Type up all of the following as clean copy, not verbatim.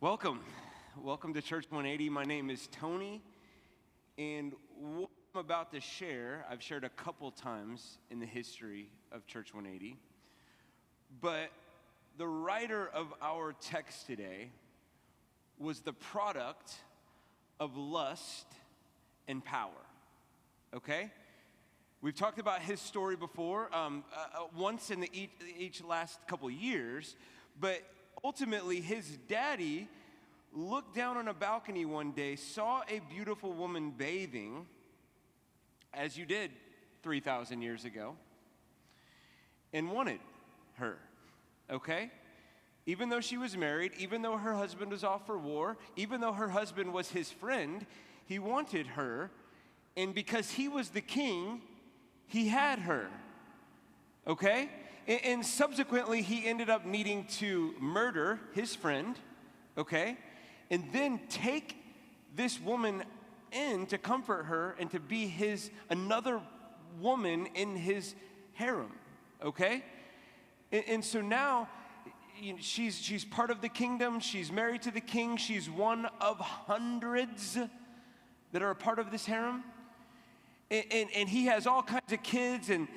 Welcome. Welcome to Church 180. My name is Tony, and what I'm about to share, I've shared a couple times in the history of Church 180, but the writer of our text today was the product of lust and power, okay? We've talked about his story before, once in each last couple years, but ultimately his daddy looked down on a balcony one day, saw a beautiful woman bathing, as you did 3,000 years ago, and wanted her, okay? Even though she was married, even though her husband was off for war, even though her husband was his friend, he wanted her, and because he was the king, he had her, okay? And subsequently, he ended up needing to murder his friend, okay? And then take this woman in to comfort her and to be another woman in his harem, okay? And so now, she's part of the kingdom, she's married to the king, she's one of hundreds that are a part of this harem. And he has all kinds of kids, and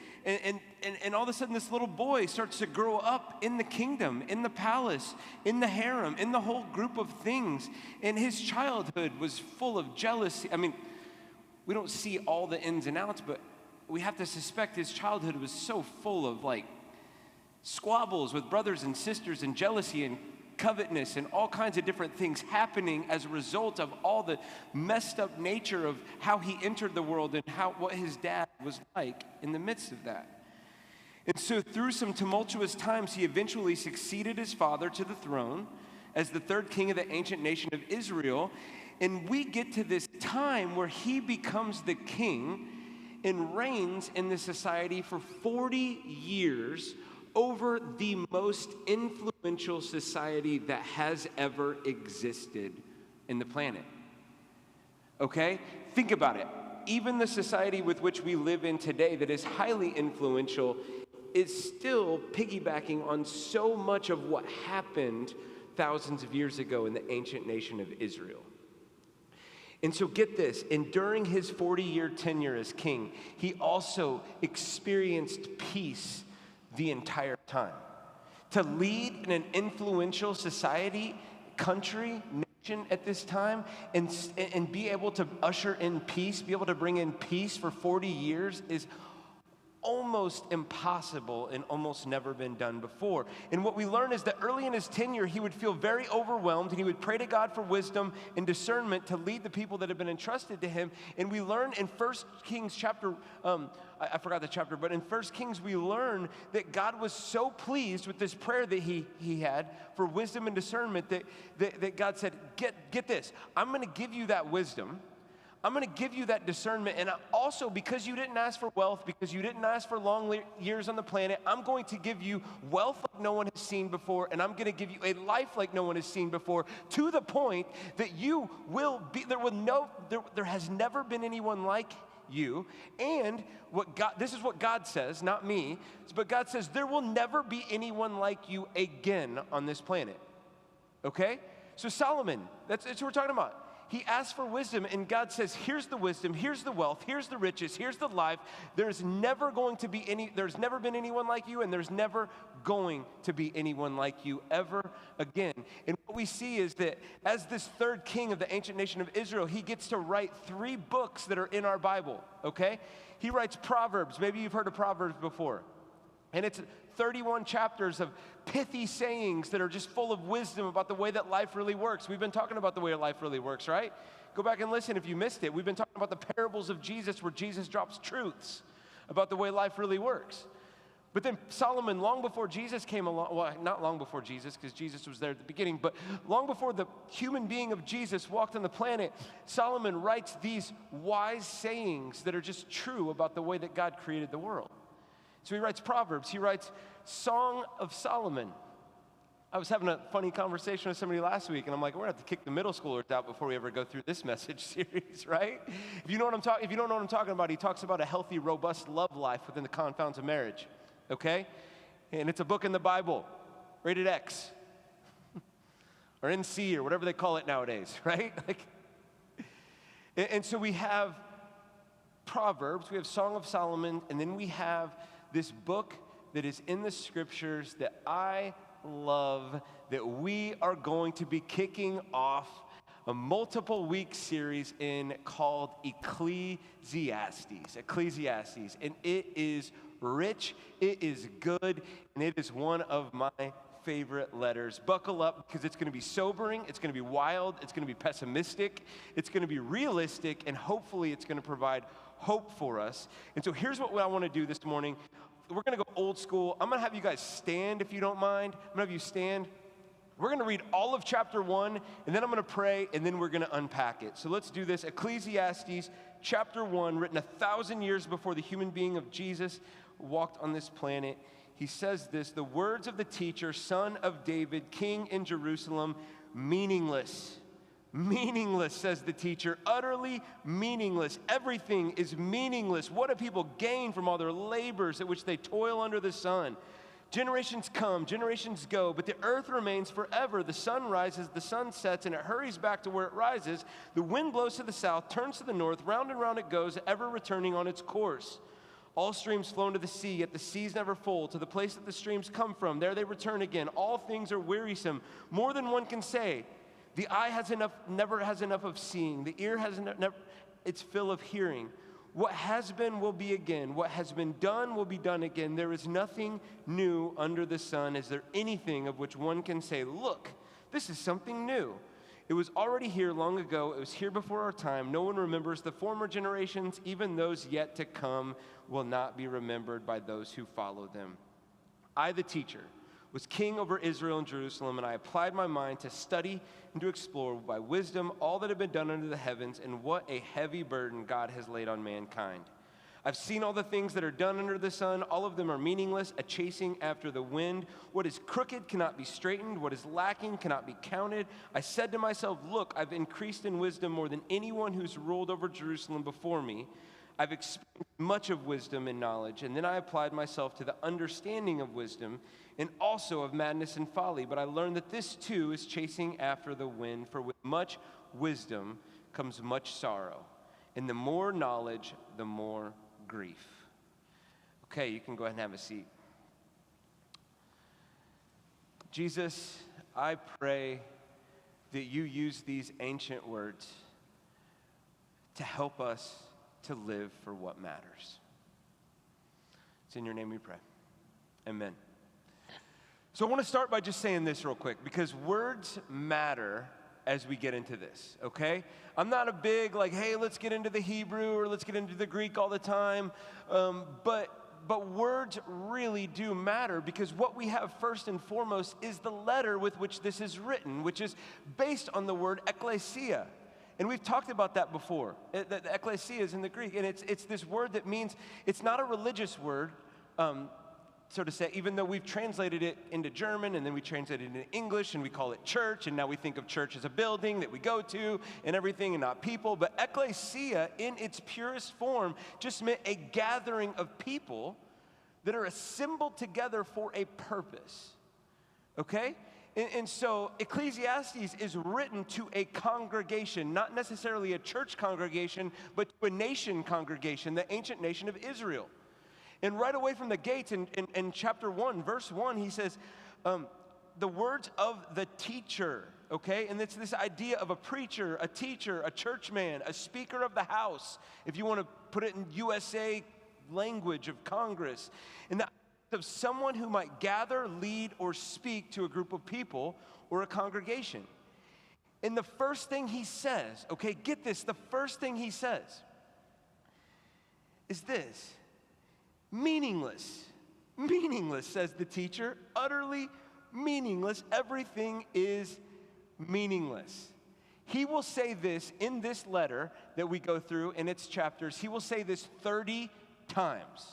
all of a sudden this little boy starts to grow up in the kingdom, in the palace, in the harem, in the whole group of things. And his childhood was full of jealousy. I mean, we don't see all the ins and outs, but we have to suspect his childhood was so full of like squabbles with brothers and sisters and jealousy and covetousness and all kinds of different things happening as a result of all the messed up nature of how he entered the world and what his dad was like in the midst of that. And so through some tumultuous times, he eventually succeeded his father to the throne as the third king of the ancient nation of Israel. And we get to this time where he becomes the king and reigns in the society for 40 years over the most influential society that has ever existed in the planet. Okay? Think about it. Even the society with which we live in today that is highly influential is still piggybacking on so much of what happened thousands of years ago in the ancient nation of Israel. And so get this, and during his 40-year tenure as king, he also experienced peace the entire time. To lead in an influential society, country, nation at this time, and be able to usher in peace, be able to bring in peace for 40 years is almost impossible and almost never been done before. And what we learn is that early in his tenure, he would feel very overwhelmed, and he would pray to God for wisdom and discernment to lead the people that have been entrusted to him. And we learn in 1 Kings chapter, I forgot the chapter, but in 1 Kings we learn that God was so pleased with this prayer that he had for wisdom and discernment that God said, get this, I'm going to give you that wisdom, I'm going to give you that discernment, and also because you didn't ask for wealth, because you didn't ask for long years on the planet, I'm going to give you wealth like no one has seen before, and I'm going to give you a life like no one has seen before, to the point that you will be, there has never been anyone like you. And this is what God says, not me, but God says there will never be anyone like you again on this planet. Okay? So Solomon, that's what we're talking about. He asked for wisdom, and God says, here's the wisdom, here's the wealth, here's the riches, here's the life. There's never been anyone like you, and there's never going to be anyone like you ever again. And what we see is that as this third king of the ancient nation of Israel, he gets to write 3 books that are in our Bible, okay? He writes Proverbs. Maybe you've heard of Proverbs before. And it's 31 chapters of pithy sayings that are just full of wisdom about the way that life really works. We've been talking about the way life really works, right? Go back and listen if you missed it. We've been talking about the parables of Jesus where Jesus drops truths about the way life really works. But then Solomon, long before Jesus came along, well, not long before Jesus, because Jesus was there at the beginning, but long before the human being of Jesus walked on the planet, Solomon writes these wise sayings that are just true about the way that God created the world. So he writes Proverbs, he writes Song of Solomon. I was having a funny conversation with somebody last week, and I'm like, we're going to have to kick the middle schoolers out before we ever go through this message series, right? If you don't know what I'm talking about, he talks about a healthy, robust love life within the confines of marriage, okay? And it's a book in the Bible, rated X. or NC or whatever they call it nowadays, right? And so we have Proverbs, we have Song of Solomon, and then we have this book that is in the scriptures that I love, that we are going to be kicking off a multiple week series in called Ecclesiastes. And it is rich, it is good, and it is one of my favorite letters. Buckle up, because it's going to be sobering, it's going to be wild, it's going to be pessimistic, it's going to be realistic, and hopefully it's going to provide hope for us. And so here's what I want to do this morning. We're going to go old school. I'm going to have you guys stand if you don't mind. I'm going to have you stand. We're going to read all of chapter 1, and then I'm going to pray, and then we're going to unpack it. So let's do this. Ecclesiastes chapter 1, written 1,000 years before the human being of Jesus walked on this planet. He says this: the words of the teacher, son of David, king in Jerusalem, meaningless. Meaningless, says the teacher, utterly meaningless. Everything is meaningless. What do people gain from all their labors at which they toil under the sun? Generations come, generations go, but the earth remains forever. The sun rises, the sun sets, and it hurries back to where it rises. The wind blows to the south, turns to the north, round and round it goes, ever returning on its course. All streams flow into the sea, yet the seas never full. To the place that the streams come from, there they return again. All things are wearisome, more than one can say. The eye has enough, never has enough of seeing. The ear has never, its fill of hearing. What has been will be again. What has been done will be done again. There is nothing new under the sun. Is there anything of which one can say, look, this is something new? It was already here long ago. It was here before our time. No one remembers the former generations. Even those yet to come will not be remembered by those who follow them. I, the teacher, was king over Israel and Jerusalem, and I applied my mind to study and to explore by wisdom all that had been done under the heavens, and what a heavy burden God has laid on mankind. I've seen all the things that are done under the sun. All of them are meaningless, a chasing after the wind. What is crooked cannot be straightened. What is lacking cannot be counted. I said to myself, look, I've increased in wisdom more than anyone who's ruled over Jerusalem before me. I've experienced much of wisdom and knowledge, and then I applied myself to the understanding of wisdom and also of madness and folly. But I learned that this too is chasing after the wind, for with much wisdom comes much sorrow, and the more knowledge, the more grief. Okay, you can go ahead and have a seat. Jesus, I pray that you use these ancient words to help us to live for what matters. It's in your name we pray. Amen. So I want to start by just saying this real quick, because words matter as we get into this, okay? I'm not a big, hey, let's get into the Hebrew or let's get into the Greek all the time, but words really do matter, because what we have first and foremost is the letter with which this is written, which is based on the word ecclesia. And we've talked about that before. The ecclesia is in the Greek, and it's this word that means, it's not a religious word, so to say, even though we've translated it into German, and then we translated it into English, and we call it church, and now we think of church as a building that we go to and everything, and not people. But ecclesia, in its purest form, just meant a gathering of people that are assembled together for a purpose, okay? And so Ecclesiastes is written to a congregation, not necessarily a church congregation, but to a nation congregation, the ancient nation of Israel. And right away from the gates in chapter 1, verse 1, he says, the words of the teacher, okay? And it's this idea of a preacher, a teacher, a churchman, a speaker of the house, if you want to put it in USA language of Congress. And the of someone who might gather, lead, or speak to a group of people or a congregation. And the first thing he says, okay, get this, the first thing he says is this: meaningless. Meaningless, says the teacher, utterly meaningless. Everything is meaningless. He will say this in this letter that we go through in its chapters. He will say this 30 times.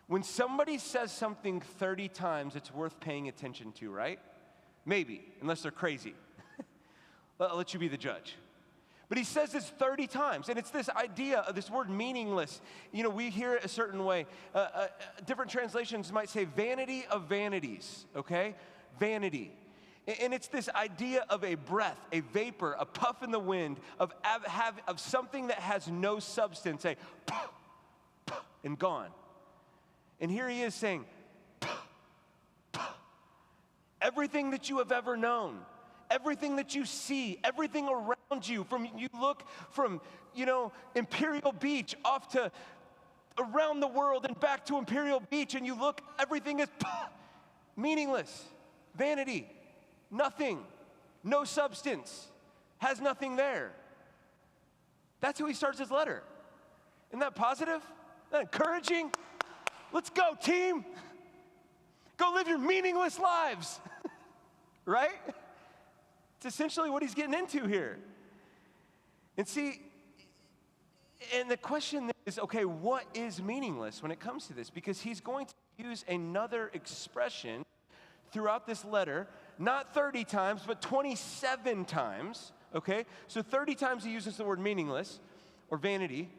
When somebody says something 30 times, it's worth paying attention to, right? Maybe, unless they're crazy. I'll let you be the judge. But he says this 30 times, and it's this idea of this word meaningless. You know, we hear it a certain way. Different translations might say vanity of vanities, okay? Vanity. And it's this idea of a breath, a vapor, a puff in the wind, of something that has no substance, a puff, puff, and gone. And here he is saying, puff, puff. Everything that you have ever known, everything that you see, everything around you, you look from, Imperial Beach off to around the world and back to Imperial Beach, and you look, everything is meaningless, vanity, nothing, no substance, has nothing there. That's how he starts his letter. Isn't that positive? Isn't that encouraging? Let's go, team. Go live your meaningless lives, right? It's essentially what he's getting into here. And see, and the question is, okay, what is meaningless when it comes to this? Because he's going to use another expression throughout this letter, not 30 times, but 27 times, okay? So 30 times he uses the word meaningless or vanity,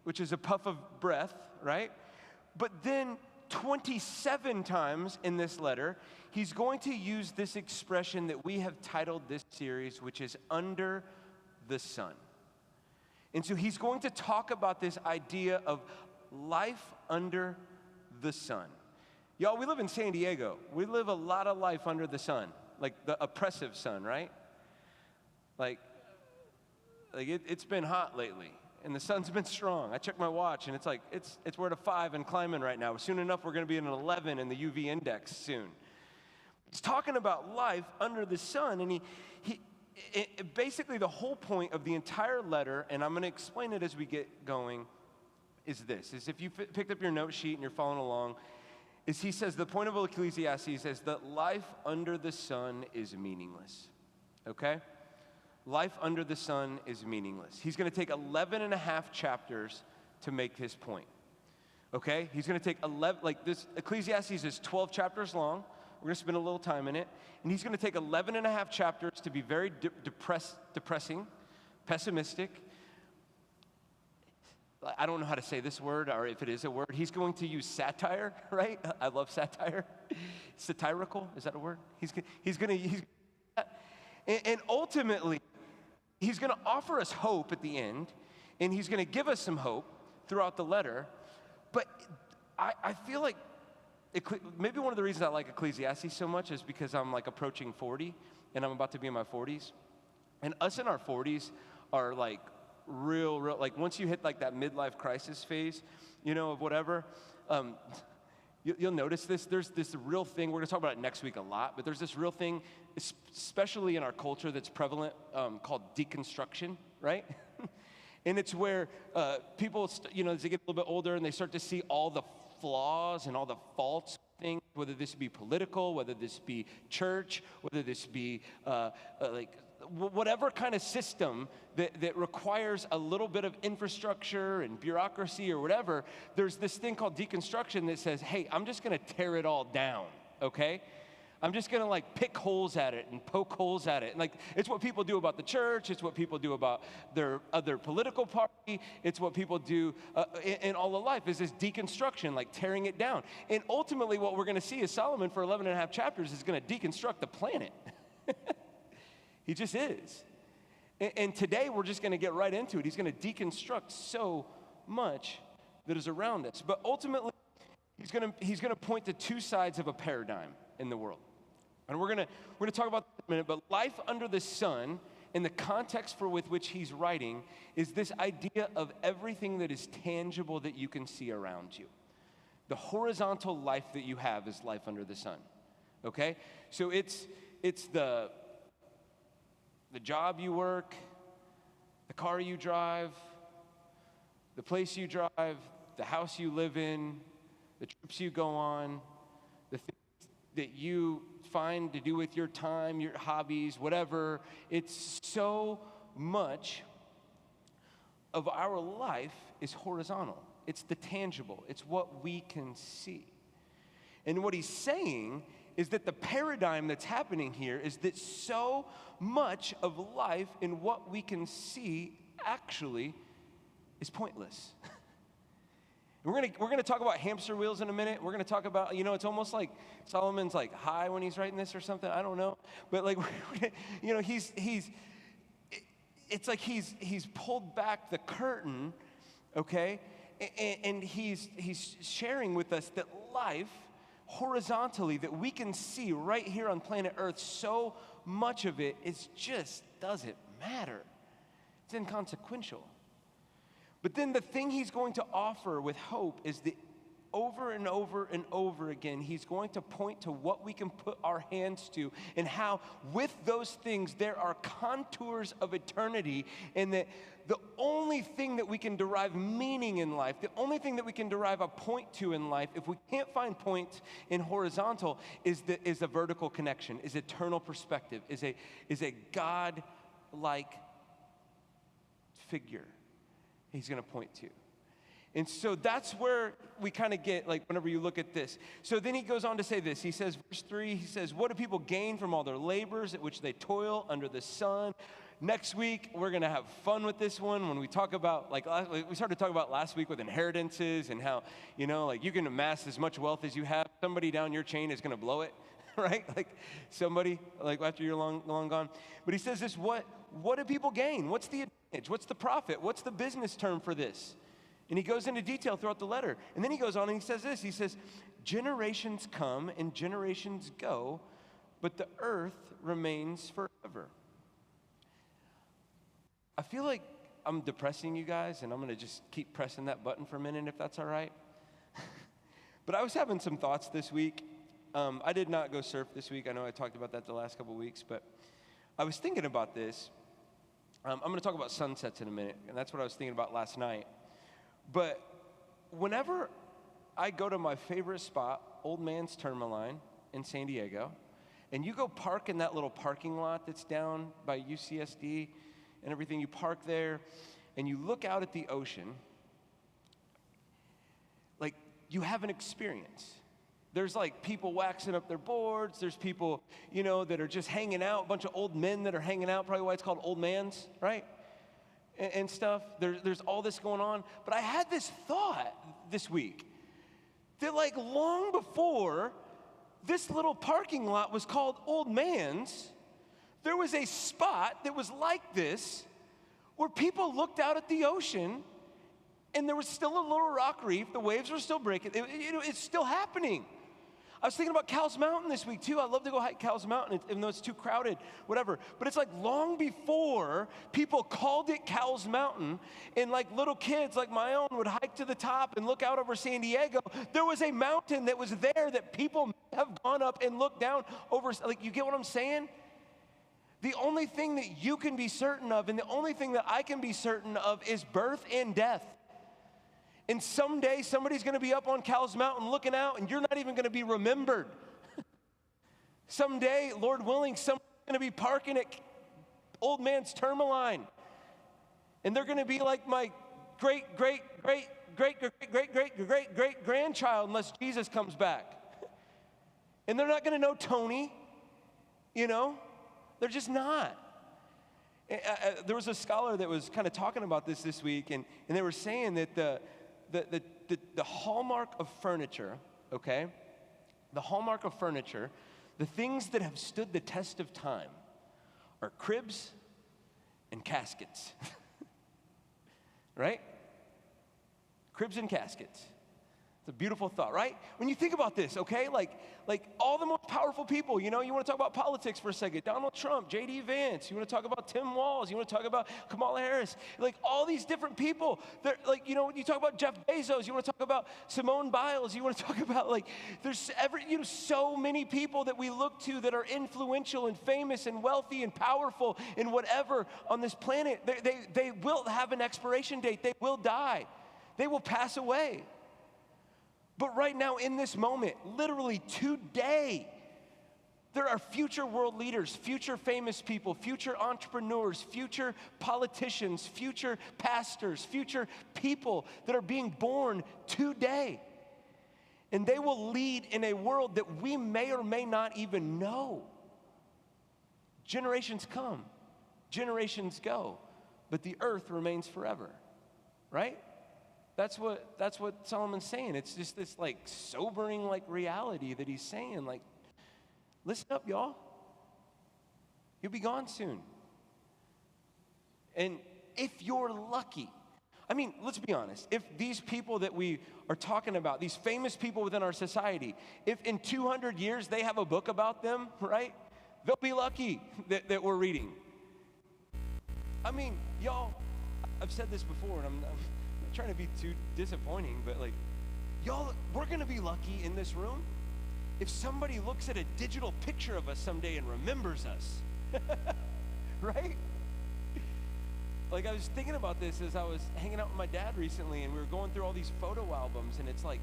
which is a puff of breath, right? But then 27 times in this letter, he's going to use this expression that we have titled this series, which is under the sun. And so he's going to talk about this idea of life under the sun. Y'all, we live in San Diego. We live a lot of life under the sun, like the oppressive sun, right? Like it's been hot lately, and the sun's been strong. I checked my watch, and it's we're at a 5 and climbing right now. Soon enough, we're going to be at an 11 in the UV index soon. He's talking about life under the sun, and basically the whole point of the entire letter, and I'm going to explain it as we get going, is if you picked up your note sheet and you're following along, is he says the point of Ecclesiastes is that life under the sun is meaningless, okay? Life under the sun is meaningless. He's going to take 11 and a half chapters to make his point, okay? He's going to take 11, this Ecclesiastes is 12 chapters long. We're going to spend a little time in it. And he's going to take 11 and a half chapters to be very depressing, pessimistic. I don't know how to say this word, or if it is a word. He's going to use satire, right? I love satire. Satirical, is that a word? He's going to and ultimately, he's going to offer us hope at the end, and he's going to give us some hope throughout the letter. But I feel like maybe one of the reasons I like Ecclesiastes so much is because I'm approaching 40, and I'm about to be in my 40s. And us in our 40s are real, once you hit that midlife crisis phase, of whatever, you'll notice this. There's this real thing, we're going to talk about it next week a lot, but there's this real thing, especially in our culture that's prevalent, called deconstruction, right? And it's where people, as they get a little bit older and they start to see all the flaws and all the faults things, whether this be political, whether this be church, whether this be whatever kind of system that requires a little bit of infrastructure and bureaucracy or whatever, there's this thing called deconstruction that says, hey, I'm just going to tear it all down, okay? I'm just going to pick holes at it and poke holes at it. And it's what people do about the church. It's what people do about their other political party. It's what people do in all of life is this deconstruction, tearing it down. And ultimately what we're going to see is Solomon for 11 and a half chapters is going to deconstruct the planet. He just is. And today we're just going to get right into it. He's going to deconstruct so much that is around us. But ultimately, he's going to point to two sides of a paradigm in the world. And we're going to talk about that in a minute, but life under the sun, in the context with which he's writing, is this idea of everything that is tangible that you can see around you. The horizontal life that you have is life under the sun, okay? So it's the job you work, the car you drive, the place you drive, the house you live in, the trips you go on, the things that you find to do with your time, your hobbies, whatever. It's so much of our life is horizontal. It's the tangible. It's what we can see. And what he's saying is that the paradigm that's happening here is that so much of life in what we can see actually is pointless. We're gonna talk about hamster wheels in a minute. We're gonna talk about, it's almost like Solomon's like high when he's writing this or something. I don't know, but like, it's like he's pulled back the curtain, okay, and he's sharing with us that life horizontally that we can see right here on planet Earth, so much of it just doesn't matter. It's inconsequential. But then the thing he's going to offer with hope is that over and over and over again, he's going to point to what we can put our hands to and how with those things there are contours of eternity, and that the only thing that we can derive meaning in life, the only thing that we can derive a point to in life, if we can't find points in horizontal, is a vertical connection, is eternal perspective, is a God-like figure he's going to point to. And so that's where we kind of get, like, whenever you look at this. So then he goes on to say this. He says, verse 3, he says, what do people gain from all their labors at which they toil under the sun? Next week, we're going to have fun with this one when we talk about, like, we started talking about last week with inheritances and how, like, you can amass as much wealth as you have. Somebody down your chain is going to blow it, right? Like, somebody, like, after you're long gone. But he says this, what do people gain? What's the advantage? What's the profit? What's the business term for this? And he goes into detail throughout the letter. And then he goes on and he says this. He says, generations come and generations go, but the earth remains forever. I feel like I'm depressing you guys, and I'm going to just keep pressing that button for a minute if that's all right. But I was having some thoughts this week. I did not go surf this week. I know I talked about that the last couple of weeks, but I was thinking about this. I'm going to talk about sunsets in a minute, and that's what I was thinking about last night. But whenever I go to my favorite spot, Old Man's Tourmaline in San Diego, and you go park in that little parking lot that's down by UCSD and everything, you park there, and you look out at the ocean, like, you have an experience. There's like people waxing up their boards. There's people, that are just hanging out, a bunch of old men that are hanging out, probably why it's called Old Man's, right? And stuff. There's all this going on. But I had this thought this week that, like, long before this little parking lot was called Old Man's, there was a spot that was like this where people looked out at the ocean and there was still a little rock reef. The waves were still breaking. It's still happening. I was thinking about Cowles Mountain this week, too. I'd love to go hike Cowles Mountain, even though it's too crowded, whatever. But it's like long before people called it Cowles Mountain, and like little kids like my own would hike to the top and look out over San Diego, there was a mountain that was there that people have gone up and looked down over. Like, you get what I'm saying? The only thing that you can be certain of, and the only thing that I can be certain of, is birth and death. And someday, somebody's going to be up on Cowles Mountain looking out, and you're not even going to be remembered. Someday, Lord willing, somebody's going to be parking at Old Man's Tourmaline, and they're going to be like my great-great-great-great-great-great-great-great-grandchild unless Jesus comes back. And they're not going to know Tony, They're just not. There was a scholar that was kind of talking about this week, and they were saying that the hallmark of furniture, okay? The hallmark of furniture, the things that have stood the test of time are cribs and caskets. Right? Cribs and caskets. It's a beautiful thought, right? When you think about this, okay, like all the most powerful people, you want to talk about politics for a second. Donald Trump, J.D. Vance, you want to talk about Tim Walz, you want to talk about Kamala Harris, like all these different people. They're like, you talk about Jeff Bezos, you want to talk about Simone Biles, you want to talk about there's so many people that we look to that are influential and famous and wealthy and powerful and whatever on this planet. They will have an expiration date. They will die. They will pass away. But right now, in this moment, literally today, there are future world leaders, future famous people, future entrepreneurs, future politicians, future pastors, future people that are being born today. And they will lead in a world that we may or may not even know. Generations come, generations go, but the earth remains forever, right? That's what Solomon's saying. It's just this like sobering like reality that he's saying, like, listen up, y'all. You'll be gone soon. And if you're lucky, I mean, let's be honest. If these people that we are talking about, these famous people within our society, if in 200 years they have a book about them, right? They'll be lucky that we're reading. I mean, y'all, I've said this before, and I'm not trying to be too disappointing, but like, y'all, we're going to be lucky in this room if somebody looks at a digital picture of us someday and remembers us. Right? Like, I was thinking about this as I was hanging out with my dad recently, and we were going through all these photo albums, and it's like,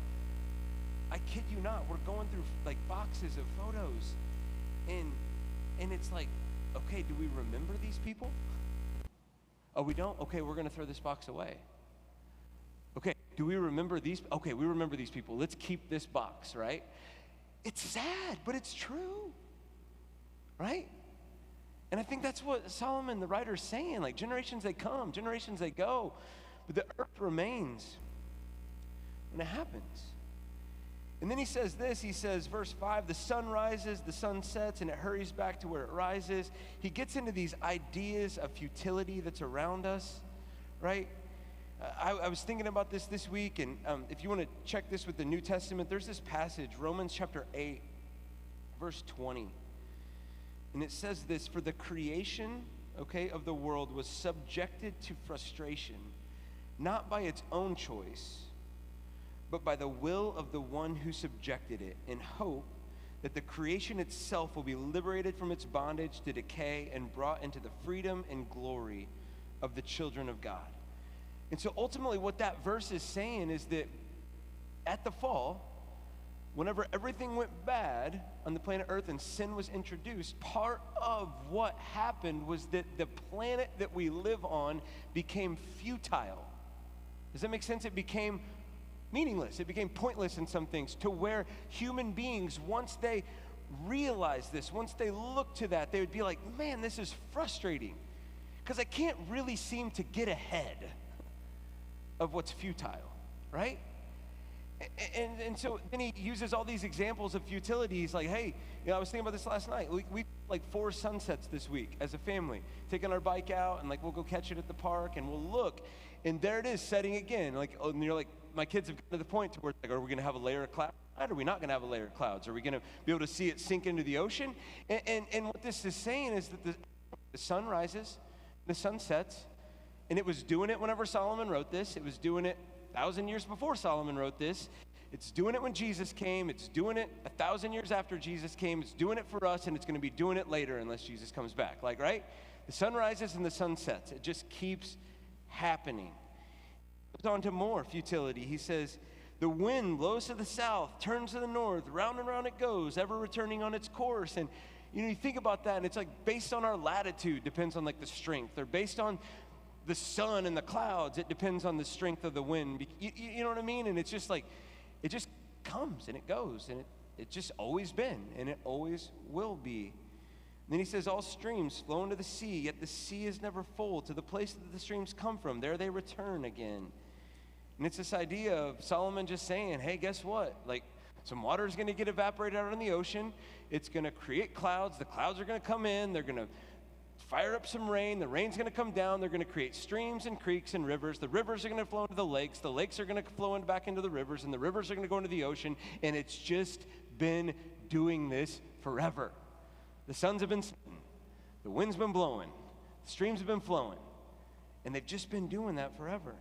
I kid you not, we're going through like boxes of photos, and it's like, okay, do we remember these people? Oh, we don't? Okay, we're going to throw this box away. Okay, do we remember these? Okay, we remember these people. Let's keep this box, right? It's sad, but it's true, right? And I think that's what Solomon, the writer, is saying. Like, generations they come, generations they go, but the earth remains when it happens. And then he says this, he says, verse 5, the sun rises, the sun sets, and it hurries back to where it rises. He gets into these ideas of futility that's around us, right? I was thinking about this week, and if you want to check this with the New Testament, there's this passage, Romans chapter 8, verse 20. And it says this, for the creation, okay, of the world was subjected to frustration, not by its own choice, but by the will of the one who subjected it, in hope that the creation itself will be liberated from its bondage to decay and brought into the freedom and glory of the children of God. And so ultimately what that verse is saying is that at the fall, whenever everything went bad on the planet Earth and sin was introduced, part of what happened was that the planet that we live on became futile. Does that make sense? It became meaningless. It became pointless in some things, to where human beings, once they realized this, once they looked to that, they would be like, man, this is frustrating because I can't really seem to get ahead of what's futile, right? And so then he uses all these examples of futility. He's like, hey, you know, I was thinking about this last night. We like 4 sunsets this week as a family, taking our bike out, and like we'll go catch it at the park, and we'll look, and there it is setting again. Like, and you're like, my kids have gotten to the point to where it's like, are we going to have a layer of clouds? Or are we not going to have a layer of clouds? Are we going to be able to see it sink into the ocean? And what this is saying is that the sun rises, the sun sets, and it was doing it whenever Solomon wrote this. It was doing it 1,000 years before Solomon wrote this. It's doing it when Jesus came. It's doing it 1,000 years after Jesus came. It's doing it for us, and it's going to be doing it later unless Jesus comes back. Like, right? The sun rises and the sun sets. It just keeps happening. He goes on to more futility. He says, the wind blows to the south, turns to the north, round and round it goes, ever returning on its course. And, you know, you think about that, and it's like based on our latitude, depends on like the strength, or based on the sun and the clouds, it depends on the strength of the wind. You know what I mean? And it's just like, it just comes and it goes, and it's just always been, and it always will be. And then he says, all streams flow into the sea, yet the sea is never full. To the place that the streams come from, there they return again. And it's this idea of Solomon just saying, hey, guess what? Like, some water is going to get evaporated out in the ocean. It's going to create clouds. The clouds are going to come in. They're going to fire up some rain. The rain's going to come down. They're going to create streams and creeks and rivers. The rivers are going to flow into the lakes. The lakes are going to flow back into the rivers, and the rivers are going to go into the ocean. And it's just been doing this forever. The suns have been setting. The wind's been blowing. The streams have been flowing. And they've just been doing that forever.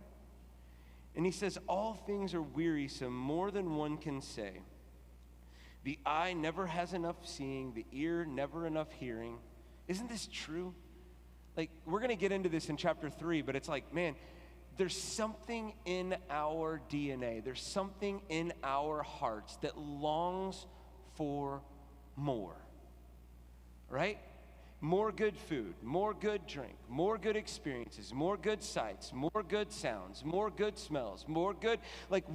And he says, all things are wearisome, more than one can say. The eye never has enough seeing, the ear never enough hearing. Isn't this true? Like, we're going to get into this in chapter 3, but it's like, man, there's something in our DNA. There's something in our hearts that longs for more, right? More good food, more good drink, more good experiences, more good sights, more good sounds, more good smells, more good, like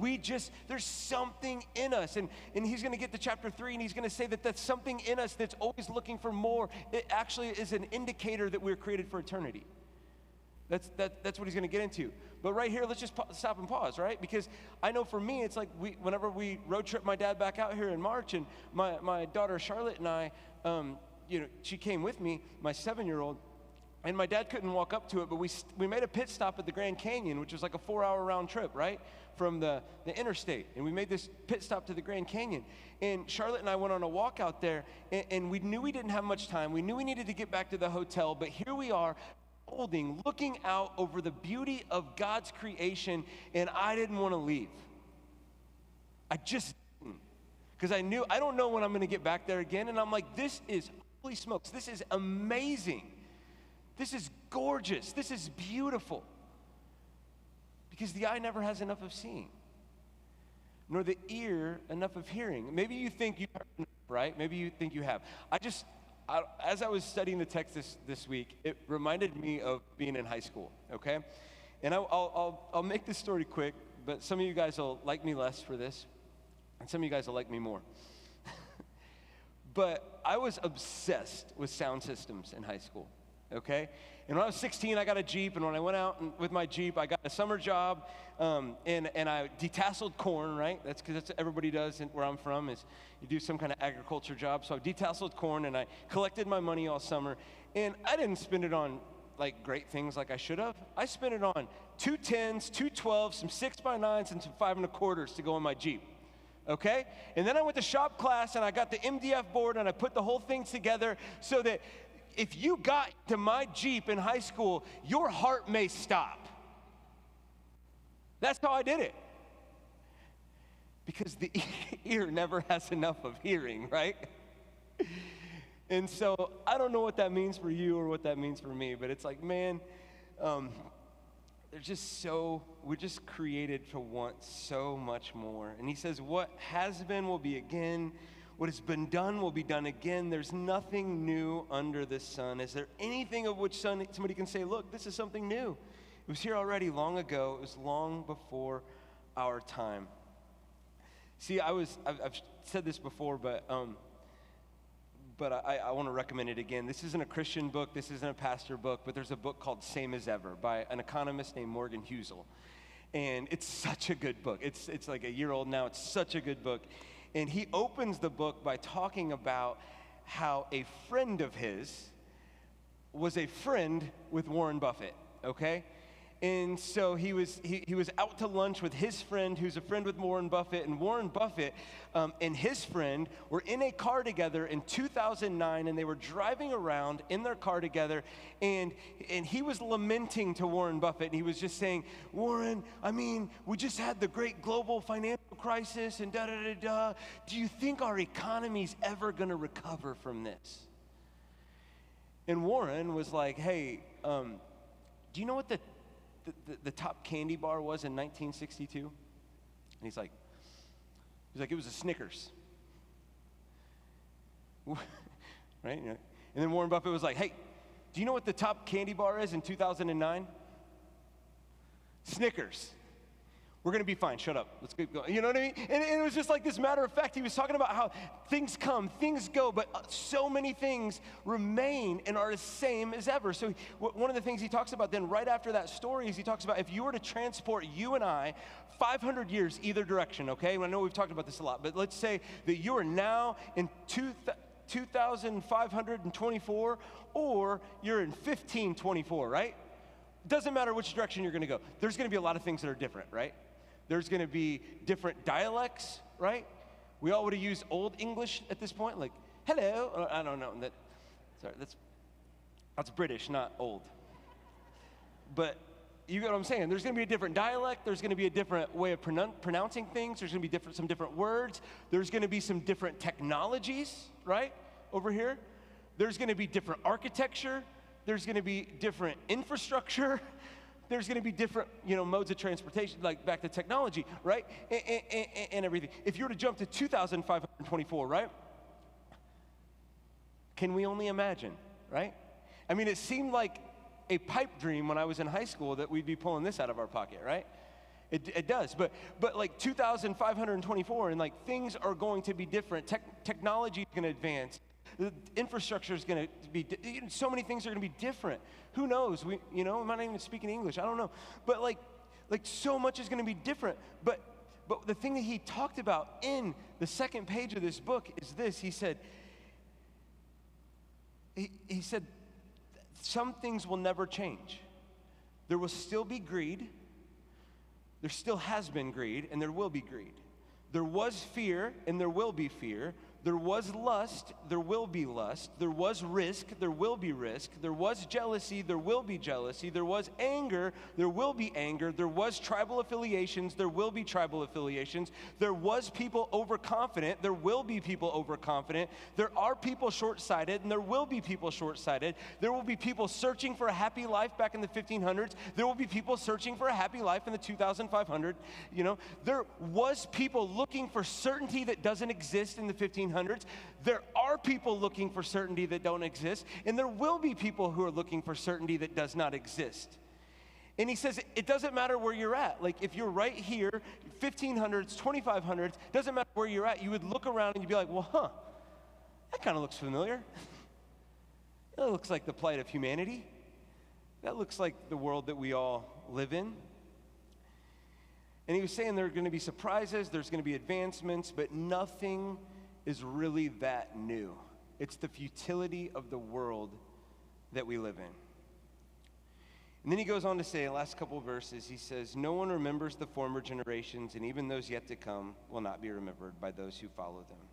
there's something in us. And he's going to get to chapter 3, and he's going to say that that's something in us that's always looking for more. It actually is an indicator that we're created for eternity. That's what he's going to get into. But right here, let's just stop and pause, right? Because I know for me, it's like whenever we road trip my dad back out here in March, and my daughter Charlotte and I, she came with me, my 7-year-old, and my dad couldn't walk up to it, but we made a pit stop at the Grand Canyon, which was like a 4-hour round trip, right, from the interstate. And we made this pit stop to the Grand Canyon. And Charlotte and I went on a walk out there, and we knew we didn't have much time. We knew we needed to get back to the hotel, but here we are, looking out over the beauty of God's creation, and I didn't want to leave. I just didn't. Because I knew, I don't know when I'm going to get back there again, and I'm like, this is, holy smokes, this is amazing. This is gorgeous. This is beautiful. Because the eye never has enough of seeing, nor the ear enough of hearing. Maybe you think you have enough, right? Maybe you think you have. As I was studying the text this week, it reminded me of being in high school, okay? And I'll make this story quick, but some of you guys will like me less for this, and some of you guys will like me more. But I was obsessed with sound systems in high school, okay? And when I was 16, I got a Jeep, and when I went out with my Jeep, I got a summer job, and I detasseled corn, right? That's because that's what everybody does where I'm from, is you do some kind of agriculture job. So I detasseled corn, and I collected my money all summer, and I didn't spend it on, like, great things like I should have. I spent it on 2 10s, 2 12s, some 6x9s, and some 5 1/4s to go in my Jeep. Okay? And then I went to shop class, and I got the MDF board, and I put the whole thing together so that if you got to my Jeep in high school, your heart may stop. That's how I did it. Because the ear never has enough of hearing, right? And so I don't know what that means for you or what that means for me, but it's like, man, we're just created to want so much more. And he says, what has been will be again. What has been done will be done again. There's nothing new under the sun. Is there anything of which somebody can say, look, this is something new? It was here already long ago. It was long before our time. See, I've said this before, but I want to recommend it again. This isn't a Christian book. This isn't a pastor book, but there's a book called Same as Ever by an economist named Morgan Housel. And it's such a good book. It's like a year old now. It's such a good book. And he opens the book by talking about how a friend of his was a friend with Warren Buffett, okay? And so he was out to lunch with his friend who's a friend with Warren Buffett, and Warren Buffett and his friend were in a car together in 2009, and they were driving around in their car together, and he was lamenting to Warren Buffett, and he was just saying, Warren, I mean, we just had the great global financial crisis and da-da-da-da. Do you think our economy's ever going to recover from this? And Warren was like, hey, do you know what the top candy bar was in 1962? And he's like, it was a Snickers. Right? And then Warren Buffett was like, hey, do you know what the top candy bar is in 2009? Snickers. We're going to be fine. Shut up. Let's keep going. You know what I mean? And it was just like this matter of fact. He was talking about how things come, things go, but so many things remain and are the same as ever. So one of the things he talks about then right after that story is he talks about if you were to transport you and I 500 years either direction, okay? I know we've talked about this a lot, but let's say that you are now in 2524 or you're in 1524, right? Doesn't matter which direction you're going to go. There's going to be a lot of things that are different, right? There's going to be different dialects, right? We all would have used Old English at this point, like, hello. I don't know. That's British, not old. But you get what I'm saying. There's going to be a different dialect. There's going to be a different way of pronouncing things. There's going to be some different words. There's going to be some different technologies, right, over here. There's going to be different architecture. There's going to be different infrastructure. There's going to be different, modes of transportation, like back to technology, right? And everything. If you were to jump to 2524, right? Can we only imagine, right? I mean, it seemed like a pipe dream when I was in high school that we'd be pulling this out of our pocket, right? It does, but like 2,524, and like things are going to be different. Technology is going to advance. The infrastructure is going to be, so many things are going to be different. Who knows? We might not even speak in English. I don't know. But like so much is going to be different. But the thing that he talked about in the second page of this book is this. He said, some things will never change. There will still be greed. There still has been greed, and there will be greed. There was fear, and there will be fear. There was lust, there will be lust. There was risk, there will be risk. There was jealousy, there will be jealousy. There was anger, there will be anger. There was tribal affiliations, there will be tribal affiliations. There was people overconfident, there will be people overconfident. There are people short-sighted, and there will be people short-sighted. There will be people searching for a happy life back in the 1500s. There will be people searching for a happy life in the 2500. There was people looking for certainty that doesn't exist in the 1500s. There are people looking for certainty that don't exist, and there will be people who are looking for certainty that does not exist. And he says it doesn't matter where you're at. Like if you're right here, 1500s, 2500s, doesn't matter where you're at. You would look around and you'd be like, well, that kind of looks familiar. That looks like the plight of humanity. That looks like the world that we all live in. And he was saying there are going to be surprises, there's going to be advancements, but nothing is really that new. It's the futility of the world that we live in. And then he goes on to say, last couple of verses, he says, no one remembers the former generations, and even those yet to come will not be remembered by those who follow them.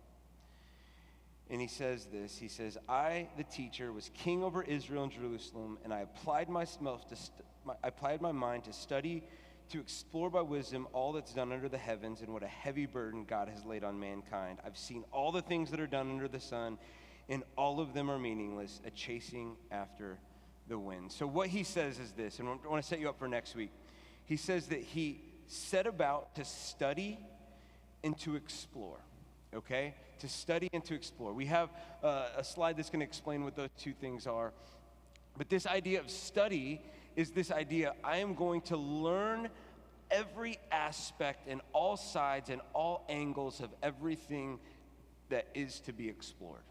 And he says this, he says, I, the teacher, was king over Israel and Jerusalem, and I applied my mind to study, to explore by wisdom all that's done under the heavens and what a heavy burden God has laid on mankind. I've seen all the things that are done under the sun, and all of them are meaningless, a chasing after the wind. So what he says is this, and I want to set you up for next week. He says that he set about to study and to explore, okay? To study and to explore. We have a slide that's going to explain what those two things are. But this idea of study is this idea, I am going to learn every aspect and all sides and all angles of everything that is to be explored.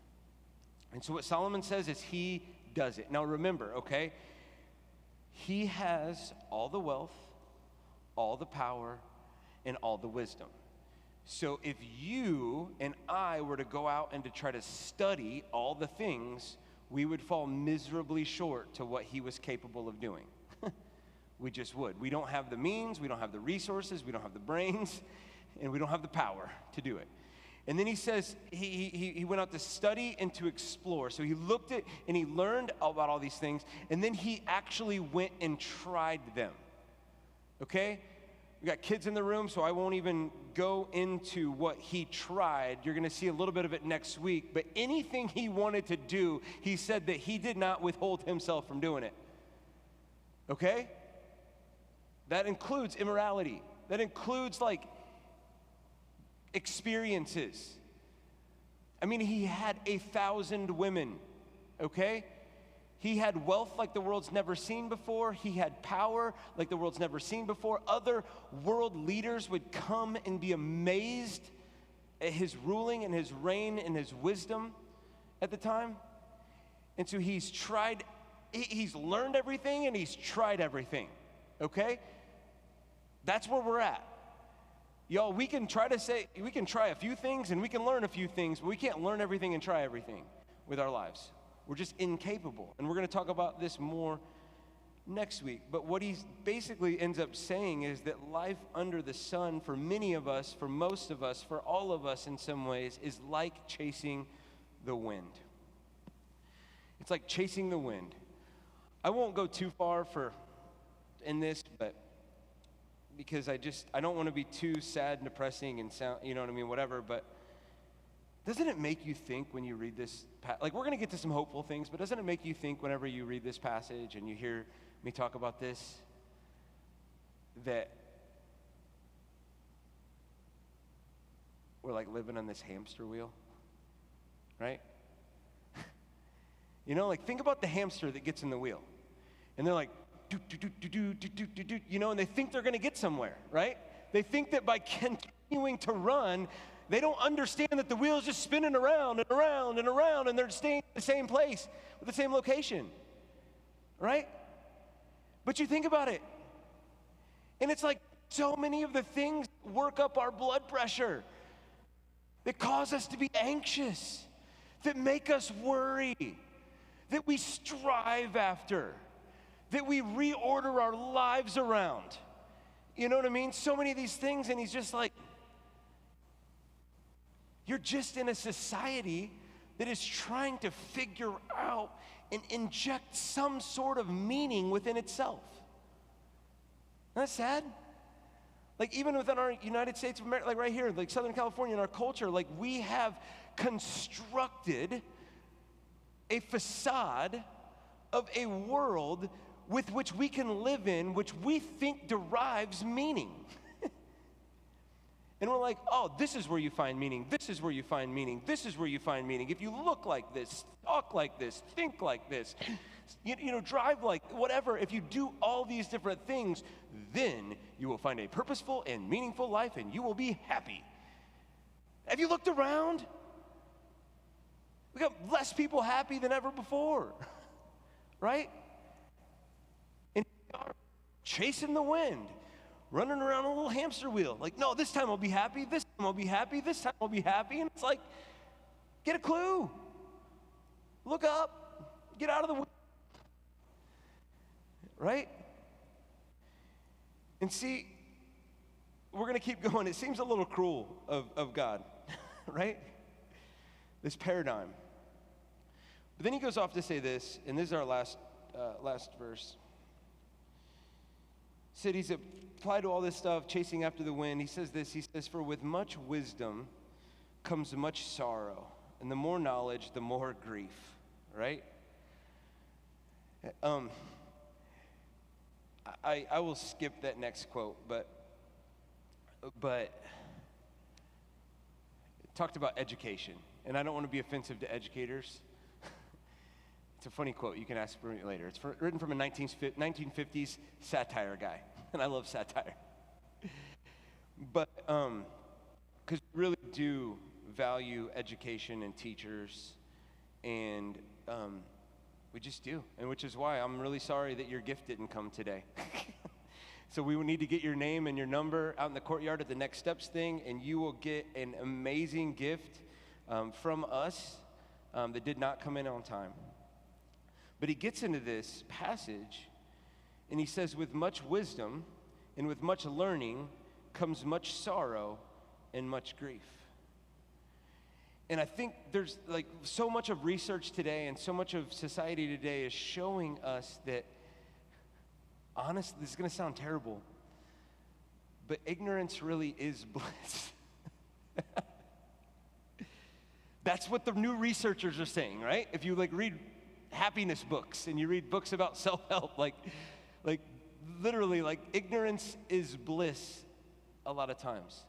And so what Solomon says is he does it. Now remember, okay, he has all the wealth, all the power, and all the wisdom. So if you and I were to go out and to try to study all the things, we would fall miserably short to what he was capable of doing. We just would. We don't have the means, we don't have the resources, we don't have the brains, and we don't have the power to do it. And then he says he went out to study and to explore. So he looked at and he learned about all these things, and then he actually went and tried them. Okay? We got kids in the room, so I won't even go into what he tried. You're going to see a little bit of it next week. But anything he wanted to do, he said that he did not withhold himself from doing it. Okay? That includes immorality. That includes, like, experiences. I mean, he had 1,000 women, okay? He had wealth like the world's never seen before. He had power like the world's never seen before. Other world leaders would come and be amazed at his ruling and his reign and his wisdom at the time. And so he's learned everything and he's tried everything, okay? That's where we're at. Y'all, we can try a few things and we can learn a few things, but we can't learn everything and try everything with our lives. We're just incapable. And we're going to talk about this more next week. But what he basically ends up saying is that life under the sun for many of us, for most of us, for all of us in some ways, is like chasing the wind. It's like chasing the wind. I won't go too far in this, but because I don't want to be too sad and depressing and sound, you know what I mean, whatever, but doesn't it make you think when you read this, like we're going to get to some hopeful things, but doesn't it make you think whenever you read this passage and you hear me talk about this, that we're like living on this hamster wheel, right? You know, like think about the hamster that gets in the wheel, and they're like, you know, and they think they're going to get somewhere, right? They think that by continuing to run, They don't understand that the wheel's just spinning around and around and around, and they're staying in the same place with the same location, right? But you think about it, and it's like so many of the things work up our blood pressure, that cause us to be anxious, that make us worry, that we strive after, that we reorder our lives around. You know what I mean? So many of these things, and he's just like, you're just in a society that is trying to figure out and inject some sort of meaning within itself. Isn't that sad? Like even within our United States of America, like right here, like Southern California, in our culture, like we have constructed a facade of a world with which we can live in, which we think derives meaning. And we're like, oh, this is where you find meaning. This is where you find meaning. This is where you find meaning. If you look like this, talk like this, think like this, drive like whatever, if you do all these different things, then you will find a purposeful and meaningful life and you will be happy. Have you looked around? We got less people happy than ever before, right? And we are chasing the wind, running around a little hamster wheel. Like, no, this time I'll be happy, this time I'll be happy, this time I'll be happy. And it's like, get a clue. Look up. Get out of the wheel. Right? And see, we're going to keep going. It seems a little cruel of God, right? This paradigm. But then he goes off to say this, and this is our last verse. He said he's applied to all this stuff, chasing after the wind. He says this, he says, for with much wisdom comes much sorrow, and the more knowledge, the more grief, right? I will skip that next quote, but it talked about education, and I don't want to be offensive to educators. It's a funny quote. You can ask for me later. It's written from a 1950s satire guy, and I love satire. But because we really do value education and teachers, and we just do, and which is why I'm really sorry that your gift didn't come today. So we will need to get your name and your number out in the courtyard at the Next Steps thing, and you will get an amazing gift from us that did not come in on time. But he gets into this passage, and he says, with much wisdom and with much learning comes much sorrow and much grief. And I think there's like so much of research today and so much of society today is showing us that, honestly, this is going to sound terrible, but ignorance really is bliss. That's what the new researchers are saying, right? If you like read happiness books and you read books about self-help, like literally, like ignorance is bliss a lot of times.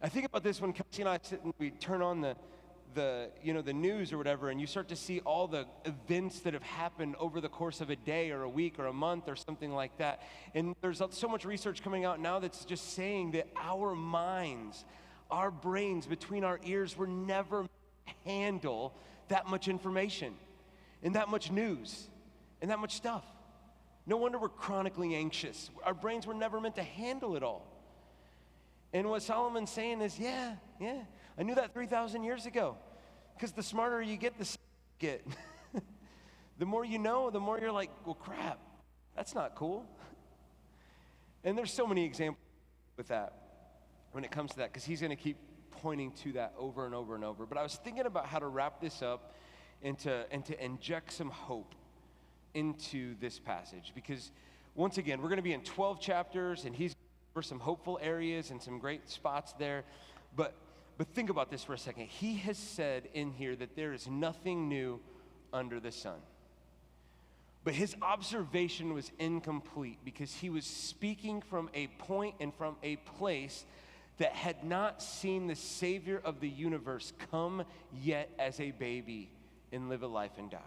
I think about this when Kelsey and I sit and we turn on the news or whatever, and you start to see all the events that have happened over the course of a day or a week or a month or something like that. And there's so much research coming out now that's just saying that our minds, our brains between our ears were never meant to handle that much information and that much news and that much stuff. No wonder we're chronically anxious. Our brains were never meant to handle it all. And what Solomon's saying is, yeah, I knew that 3,000 years ago. Because the smarter you get, the smarter you get. The more you know, the more you're like, well, crap, that's not cool. And there's so many examples with that when it comes to that, because he's going to keep pointing to that over and over and over. But I was thinking about how to wrap this up and to inject some hope into this passage. Because, once again, we're going to be in 12 chapters, and he's for some hopeful areas and some great spots there. But think about this for a second. He has said in here that there is nothing new under the sun. But his observation was incomplete because he was speaking from a point and from a place that had not seen the Savior of the universe come yet as a baby and live a life and die.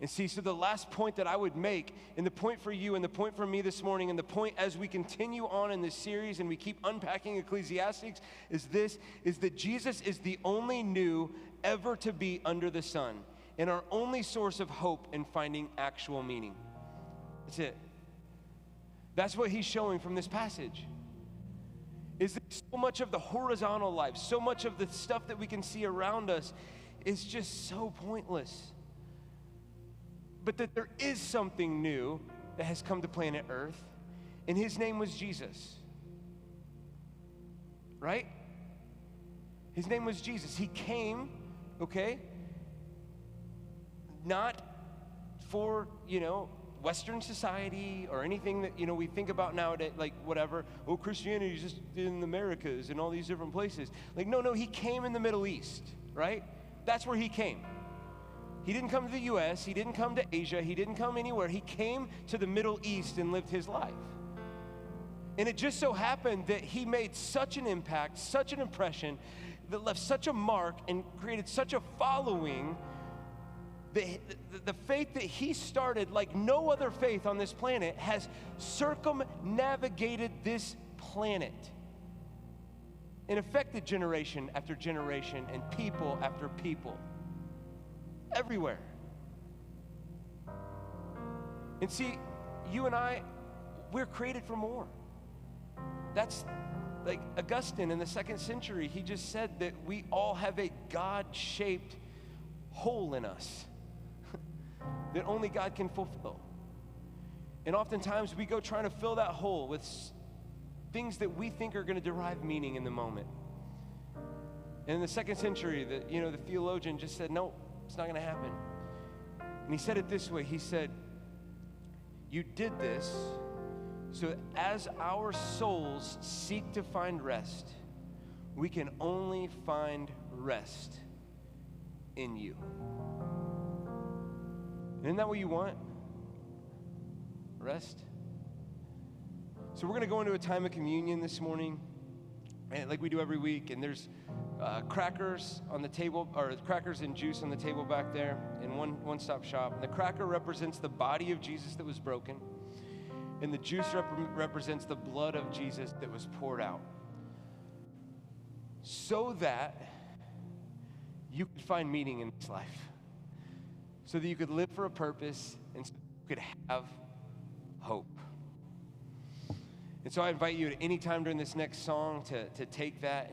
And see, so the last point that I would make, and the point for you, and the point for me this morning, and the point as we continue on in this series and we keep unpacking Ecclesiastes, is that Jesus is the only new ever to be under the sun, and our only source of hope in finding actual meaning. That's it. That's what he's showing from this passage. Is that so much of the horizontal life, so much of the stuff that we can see around us is just so pointless. But that there is something new that has come to planet Earth, and his name was Jesus. Right? His name was Jesus. He came, okay, not for, Western society or anything that, we think about nowadays, like whatever, Christianity is just in the Americas and all these different places. Like, no, he came in the Middle East, right? That's where he came. He didn't come to the U.S., he didn't come to Asia, he didn't come anywhere. He came to the Middle East and lived his life. And it just so happened that he made such an impact, such an impression, that left such a mark and created such a following, the faith that he started, like no other faith on this planet, has circumnavigated this planet and affected generation after generation and people after people. Everywhere. And see, you and I, we're created for more. That's like Augustine in the 2nd century. He just said that we all have a God-shaped hole in us that only God can fulfill. And oftentimes we go trying to fill that hole with things that we think are going to derive meaning in the moment. And in the 2nd century, the theologian just said, no, it's not going to happen. And he said it this way. He said, you did this so that as our souls seek to find rest, we can only find rest in you. Isn't that what you want? Rest? So we're going to go into a time of communion this morning, and like we do every week, and there's crackers on the table, or crackers and juice on the table back there in one-stop shop. And the cracker represents the body of Jesus that was broken, and the juice represents the blood of Jesus that was poured out, so that you could find meaning in this life, so that you could live for a purpose, and so you could have hope. And so I invite you at any time during this next song to take that